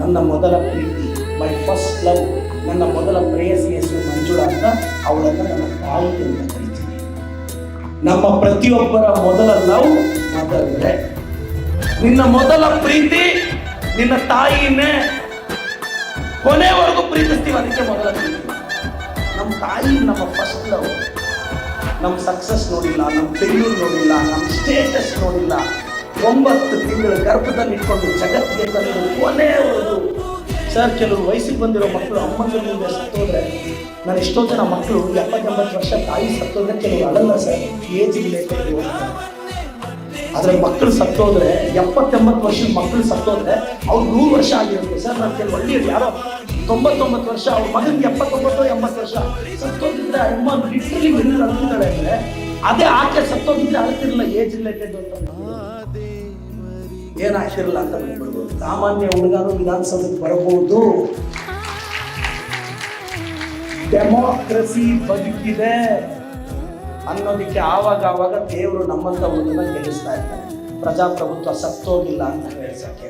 ನನ್ನ ಮೊದಲ ಪ್ರೀತಿ, my first love, ನನ್ನ ಮೊದಲ ಪ್ರೇಯಸಿ ಹೆಸರು ಮಂಜುಳಾ ಅಂತ, ಅವಳನ್ನು ನನ್ನ ತಾಯಿ ಅಂತ ಕರೀತೀನಿ. ನಮ್ಮ ಪ್ರತಿಯೊಬ್ಬರ ಮೊದಲ ಲವ್ ಮದರೇ. ನಿನ್ನ ಮೊದಲ ಪ್ರೀತಿ ನಿನ್ನ ತಾಯಿನೇ ಕೊನೆವರೆಗೂ ಪ್ರೀತಿಸ್ತೀವಿ, ಅದಕ್ಕೆ ಮೊದಲ ಪ್ರೀತಿ. ನಮ್ಮ ತಾಯಿ ನಮ್ಮ ಫಸ್ಟ್ ಲವ್. ನಮ್ಮ ಸಕ್ಸಸ್ ನೋಡಿಲ್ಲ, ನಮ್ಮ ಫೇಲ್ಯೂರ್ ನೋಡಿಲ್ಲ, ನಮ್ಮ ಸ್ಟೇಟಸ್ ನೋಡಿಲ್ಲ. 9 ತಿಂಗಳ ಗರ್ಭದಲ್ಲಿ ಇಟ್ಕೊಂಡು ಜಗತ್ತಿಗೆ ತಂದು ಕೊನೆಯವರೆಗೂ. ಸರ್, ಕೆಲವು ವಯಸ್ಸಿಗೆ ಬಂದಿರೋ ಮಕ್ಕಳು ಅಮ್ಮನ ಮುಂದೆ ಸತ್ತೋದ್ರೆ, ನಾನು ಎಷ್ಟೋ ಜನ ಮಕ್ಕಳು 70-80 ವರ್ಷ ತಾಯಿ ಸತ್ತೋದ್ರೆ ಕೆಲವರು ಅಳಲ್ಲ ಸರ್, ಏಜ್ ರಿಲೇಟೆಡ್. ಆದರೆ ಮಕ್ಕಳು ಸತ್ತೋದ್ರೆ 70-80 ವರ್ಷದ ಮಕ್ಕಳು ಸತ್ತೋದ್ರೆ ಅವ್ರು 100 ವರ್ಷ ಆಗಿರುತ್ತೆ ಸರ್. ನಾನು ಕೆಲವು ಹಳ್ಳಿಯಲ್ಲಿ ಯಾರೋ 99 ವರ್ಷ, ಅವ್ರ ಮಗನಿಗೆ 79-80 ವರ್ಷ ಸತ್ತೋಗಿದ್ರೆ ಅಮ್ಮ ಲಿಟ್ರಲಿ ಬೆನ್ನು ಅಳ್ತಿದ್ದಾಳೆ ಅಂದರೆ ಅದೇ ಆಕೆ ಸತ್ತೋಗಿದ್ರೆ ಅಳ್ತಿರಲಿಲ್ಲ, ಏಜ್ ರಿಲೇಟೆಡ್ ಅಂತ ಏನಾಗ್ತಿರಲ್ಲ ಅಂತ ಬಿಟ್ಬಿಡ್ಬೋದು. ಸಾಮಾನ್ಯ ಹುಡುಗರು ವಿಧಾನಸೌಧಕ್ಕೆ ಬರಬಹುದು. ಡೆಮೋಕ್ರಸಿ ಬದುಕಿದೆ ಅನ್ನೋದಕ್ಕೆ ಆವಾಗ ದೇವರು ನಮ್ಮಂತ ಹುಡುಗನ ಗೆಲ್ಲಿಸ್ತಾ ಇರ್ತಾರೆ. ಪ್ರಜಾಪ್ರಭುತ್ವ ಸತ್ತೋಗಿಲ್ಲ ಅಂತ ಹೇಳ್ಸಕ್ಕೆ.